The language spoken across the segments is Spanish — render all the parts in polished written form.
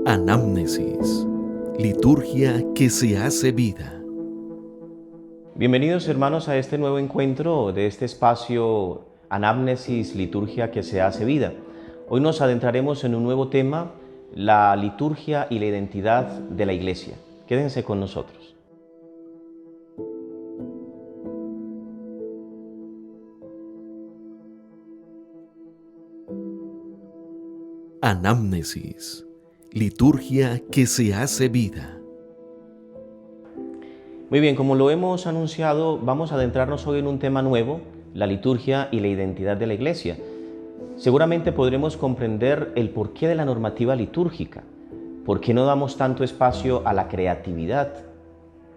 Anamnesis, liturgia que se hace vida. Bienvenidos hermanos a este nuevo encuentro de este espacio Anamnesis, liturgia que se hace vida. Hoy nos adentraremos en un nuevo tema, la liturgia y la identidad de la Iglesia. Quédense con nosotros. Anamnesis, liturgia que se hace vida. Muy bien, como lo hemos anunciado, vamos a adentrarnos hoy en un tema nuevo, la liturgia y la identidad de la Iglesia. Seguramente podremos comprender el porqué de la normativa litúrgica, por qué no damos tanto espacio a la creatividad,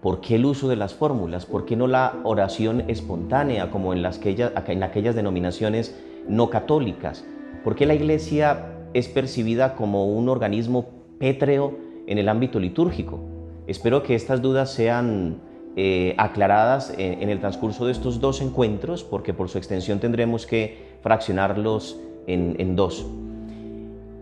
por qué el uso de las fórmulas, por qué no la oración espontánea como en aquellas denominaciones no católicas, por qué la Iglesia es percibida como un organismo pétreo en el ámbito litúrgico. Espero que estas dudas sean aclaradas en el transcurso de estos dos encuentros, porque por su extensión tendremos que fraccionarlos en dos.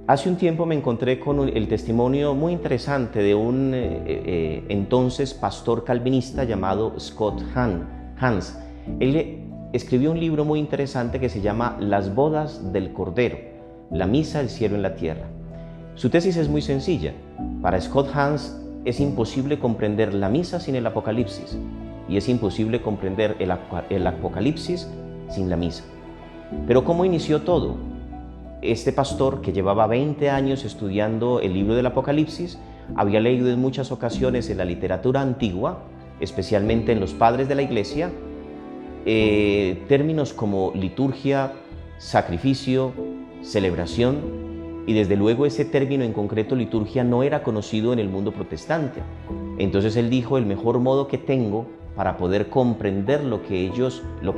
Hace un tiempo me encontré con el testimonio muy interesante de un entonces pastor calvinista llamado Scott Hans. Él escribió un libro muy interesante que se llama Las bodas del Cordero, la misa, el cielo en la tierra. Su tesis es muy sencilla. Para Scott Hans es imposible comprender la misa sin el Apocalipsis y es imposible comprender el Apocalipsis sin la misa. Pero ¿cómo inició todo? Este pastor, que llevaba 20 años estudiando el libro del Apocalipsis, había leído en muchas ocasiones en la literatura antigua, especialmente en los padres de la Iglesia, términos como liturgia, sacrificio, celebración, y desde luego ese término en concreto, liturgia, no era conocido en el mundo protestante. Entonces él dijo, el mejor modo que tengo para poder comprender lo que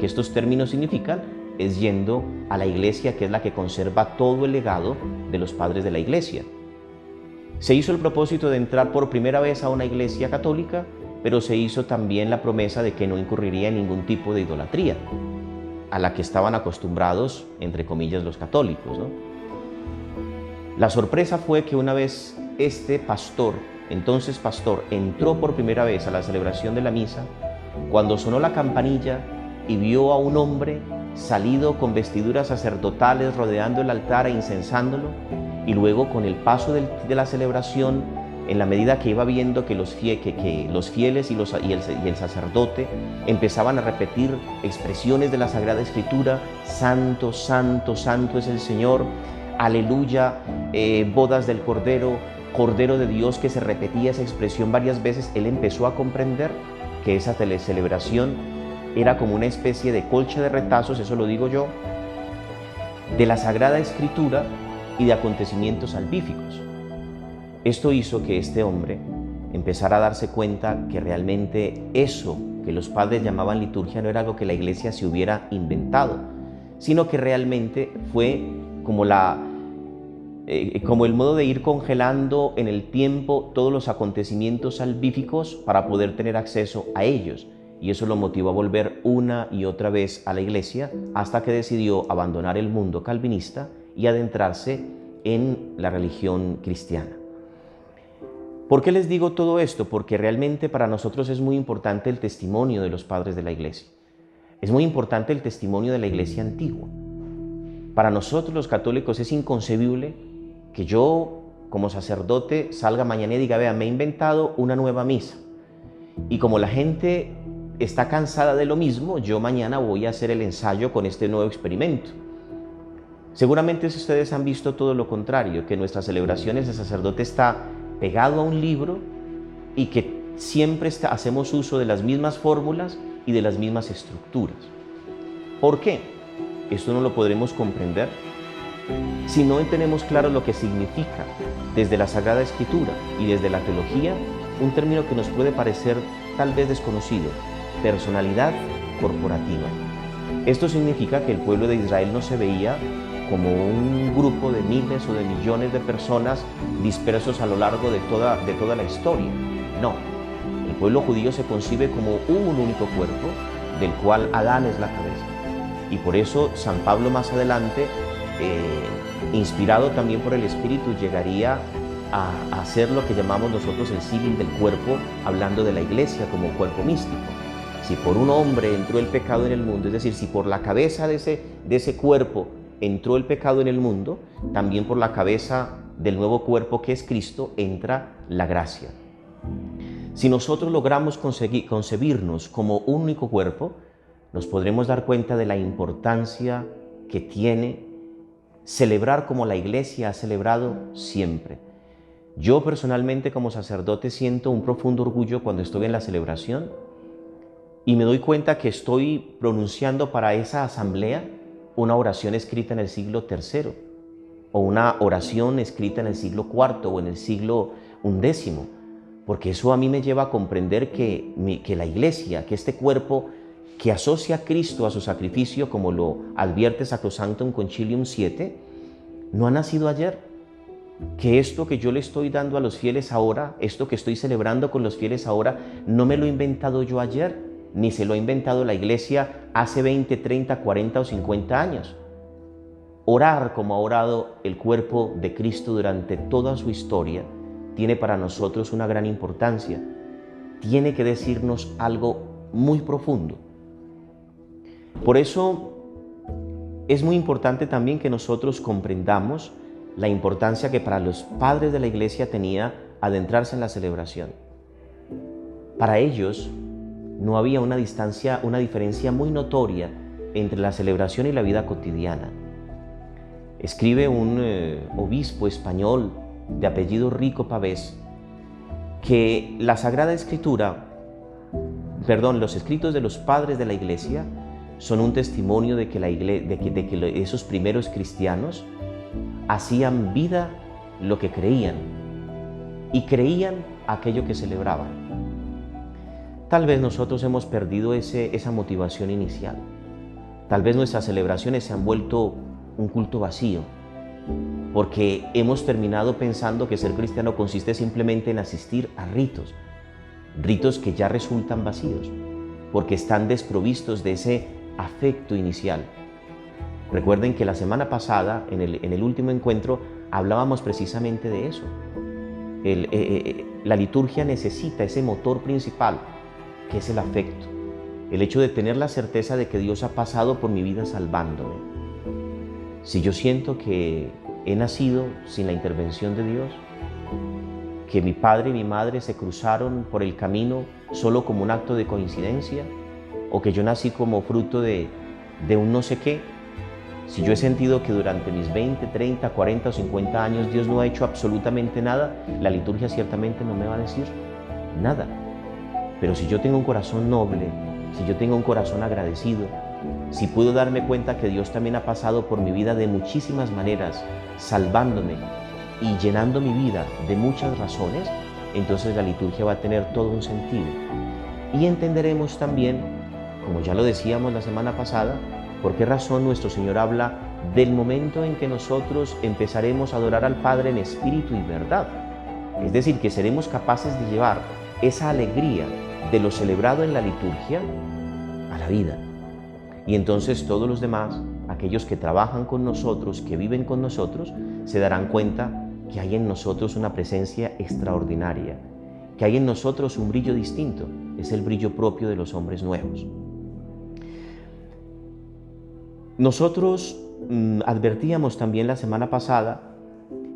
estos términos significan es yendo a la Iglesia, que es la que conserva todo el legado de los padres de la Iglesia. Se hizo el propósito de entrar por primera vez a una Iglesia católica, pero se hizo también la promesa de que no incurriría en ningún tipo de idolatría, a la que estaban acostumbrados, entre comillas, los católicos, ¿no? La sorpresa fue que una vez este pastor, entonces pastor, entró por primera vez a la celebración de la misa, cuando sonó la campanilla y vio a un hombre salido con vestiduras sacerdotales rodeando el altar e incensándolo, y luego con el paso de la celebración, en la medida que iba viendo que los fieles y el sacerdote empezaban a repetir expresiones de la Sagrada Escritura, santo, santo, santo es el Señor, aleluya, bodas del Cordero, Cordero de Dios, que se repetía esa expresión varias veces, él empezó a comprender que esa celebración era como una especie de colcha de retazos, eso lo digo yo, de la Sagrada Escritura y de acontecimientos salvíficos. Esto hizo que este hombre empezara a darse cuenta que realmente eso que los padres llamaban liturgia no era algo que la Iglesia se hubiera inventado, sino que realmente fue como el modo de ir congelando en el tiempo todos los acontecimientos salvíficos para poder tener acceso a ellos. Y eso lo motivó a volver una y otra vez a la Iglesia hasta que decidió abandonar el mundo calvinista y adentrarse en la religión cristiana. ¿Por qué les digo todo esto? Porque realmente para nosotros es muy importante el testimonio de los padres de la Iglesia. Es muy importante el testimonio de la Iglesia antigua. Para nosotros los católicos es inconcebible que yo, como sacerdote, salga mañana y diga, vea, me he inventado una nueva misa. Y como la gente está cansada de lo mismo, yo mañana voy a hacer el ensayo con este nuevo experimento. Seguramente ustedes han visto todo lo contrario, que en nuestras celebraciones el sacerdote está pegado a un libro y que siempre hacemos uso de las mismas fórmulas y de las mismas estructuras. ¿Por qué? Esto no lo podremos comprender si no tenemos claro lo que significa desde la Sagrada Escritura y desde la teología un término que nos puede parecer tal vez desconocido: personalidad corporativa. Esto significa que el pueblo de Israel no se veía como un grupo de miles o de millones de personas dispersos a lo largo de toda la historia. No, el pueblo judío se concibe como un único cuerpo, del cual Adán es la cabeza. Y por eso San Pablo más adelante, inspirado también por el Espíritu, llegaría a hacer lo que llamamos nosotros el símil del cuerpo, hablando de la iglesia como cuerpo místico. Si por un hombre entró el pecado en el mundo, es decir, si por la cabeza de ese cuerpo entró el pecado en el mundo, también por la cabeza del nuevo cuerpo que es Cristo entra la gracia. Si nosotros logramos concebirnos como un único cuerpo, nos podremos dar cuenta de la importancia que tiene celebrar como la Iglesia ha celebrado siempre. Yo personalmente como sacerdote siento un profundo orgullo cuando estoy en la celebración y me doy cuenta que estoy pronunciando para esa asamblea una oración escrita en el siglo III o una oración escrita en el siglo IV o en el siglo XI, porque eso a mí me lleva a comprender que la Iglesia, que este cuerpo que asocia a Cristo a su sacrificio, como lo advierte Sacrosanctum Concilium 7, no ha nacido ayer, que esto que yo le estoy dando a los fieles ahora, esto que estoy celebrando con los fieles ahora, no me lo he inventado yo ayer, ni se lo ha inventado la Iglesia hace 20, 30, 40 o 50 años. Orar como ha orado el cuerpo de Cristo durante toda su historia tiene para nosotros una gran importancia. Tiene que decirnos algo muy profundo. Por eso es muy importante también que nosotros comprendamos la importancia que para los padres de la Iglesia tenía adentrarse en la celebración. Para ellos no había una diferencia muy notoria entre la celebración y la vida cotidiana. Escribe un obispo español de apellido Rico Pavés que la Sagrada Escritura, los escritos de los padres de la Iglesia son un testimonio de que esos primeros cristianos hacían vida lo que creían y creían aquello que celebraban. Tal vez nosotros hemos perdido esa motivación inicial. Tal vez nuestras celebraciones se han vuelto un culto vacío, porque hemos terminado pensando que ser cristiano consiste simplemente en asistir a ritos que ya resultan vacíos, porque están desprovistos de ese afecto inicial. Recuerden que la semana pasada, en el último encuentro, hablábamos precisamente de eso. La liturgia necesita ese motor principal, que es el afecto. El hecho de tener la certeza de que Dios ha pasado por mi vida salvándome. Si yo siento que he nacido sin la intervención de Dios, que mi padre y mi madre se cruzaron por el camino solo como un acto de coincidencia, o que yo nací como fruto de un no sé qué, si yo he sentido que durante mis 20, 30, 40 o 50 años Dios no ha hecho absolutamente nada, la liturgia ciertamente no me va a decir nada. Pero si yo tengo un corazón noble, si yo tengo un corazón agradecido, si puedo darme cuenta que Dios también ha pasado por mi vida de muchísimas maneras, salvándome y llenando mi vida de muchas razones, entonces la liturgia va a tener todo un sentido. Y entenderemos también, como ya lo decíamos la semana pasada, por qué razón nuestro Señor habla del momento en que nosotros empezaremos a adorar al Padre en espíritu y verdad. Es decir, que seremos capaces de llevar esa alegría de lo celebrado en la liturgia a la vida. Y entonces todos los demás, aquellos que trabajan con nosotros, que viven con nosotros, se darán cuenta que hay en nosotros una presencia extraordinaria, que hay en nosotros un brillo distinto, es el brillo propio de los hombres nuevos. Nosotros advertíamos también la semana pasada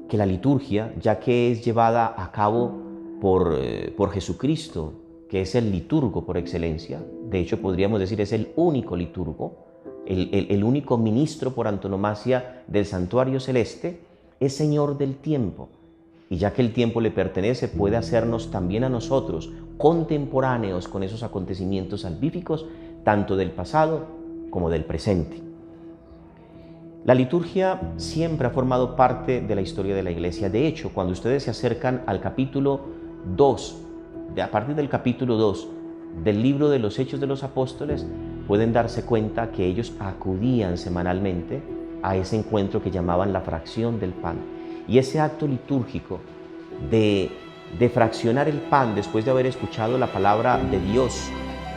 que la liturgia, ya que es llevada a cabo por Jesucristo, que es el liturgo por excelencia, de hecho podríamos decir es el único liturgo, el único ministro por antonomasia del santuario celeste, es Señor del tiempo. Y ya que el tiempo le pertenece, puede hacernos también a nosotros contemporáneos con esos acontecimientos salvíficos, tanto del pasado como del presente. La liturgia siempre ha formado parte de la historia de la Iglesia. De hecho, cuando ustedes se acercan al capítulo 2, a partir del capítulo 2 del libro de los Hechos de los Apóstoles, pueden darse cuenta que ellos acudían semanalmente a ese encuentro que llamaban la fracción del pan. Y ese acto litúrgico de fraccionar el pan después de haber escuchado la palabra de Dios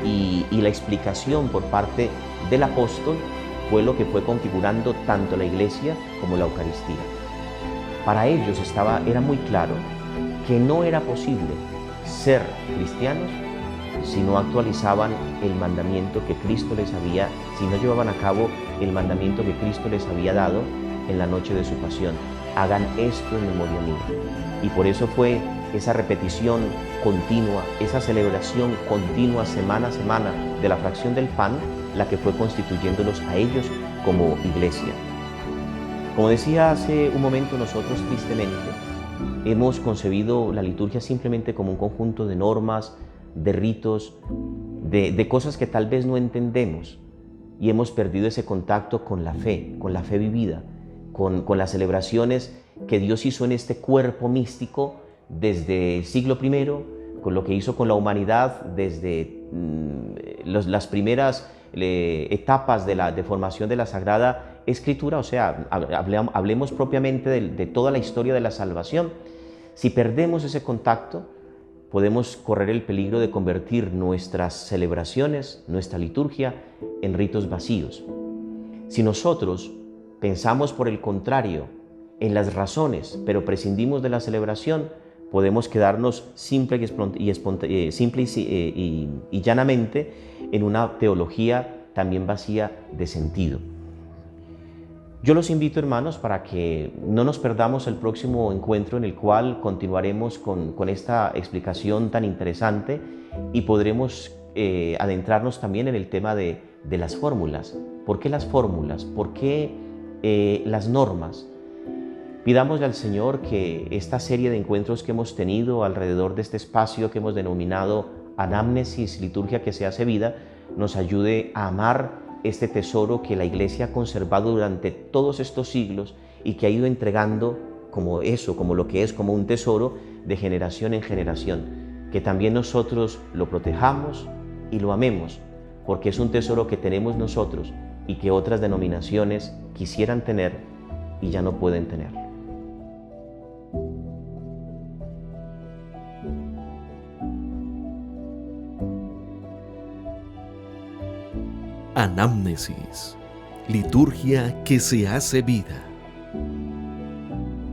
y la explicación por parte del apóstol fue lo que fue configurando tanto la Iglesia como la Eucaristía. Para ellos era muy claro que no era posible ser cristianos si no actualizaban el mandamiento que Cristo les había, si no llevaban a cabo el mandamiento que Cristo les había dado en la noche de su pasión. Hagan esto en memoria mía. Y por eso fue esa repetición continua, esa celebración continua semana a semana de la fracción del pan, la que fue constituyéndolos a ellos como iglesia. Como decía hace un momento, nosotros tristemente hemos concebido la liturgia simplemente como un conjunto de normas, de ritos, de cosas que tal vez no entendemos, y hemos perdido ese contacto con la fe vivida, con las celebraciones que Dios hizo en este cuerpo místico desde el siglo I, con lo que hizo con la humanidad desde las primeras etapas de formación de la Sagrada Escritura. O sea, hablemos propiamente de toda la historia de la salvación. Si perdemos ese contacto, podemos correr el peligro de convertir nuestras celebraciones, nuestra liturgia, en ritos vacíos. Si nosotros pensamos, por el contrario, en las razones, pero prescindimos de la celebración, podemos quedarnos simple y llanamente en una teología también vacía de sentido. Yo los invito, hermanos, para que no nos perdamos el próximo encuentro, en el cual continuaremos con esta explicación tan interesante, y podremos adentrarnos también en el tema de las fórmulas. ¿Por qué las fórmulas? ¿Por qué las normas? Pidámosle al Señor que esta serie de encuentros que hemos tenido alrededor de este espacio que hemos denominado Anamnesis, liturgia que se hace vida, nos ayude a amar este tesoro que la Iglesia ha conservado durante todos estos siglos y que ha ido entregando como lo que es, como un tesoro de generación en generación. Que también nosotros lo protejamos y lo amemos, porque es un tesoro que tenemos nosotros y que otras denominaciones quisieran tener y ya no pueden tener. Anamnesis, liturgia que se hace vida.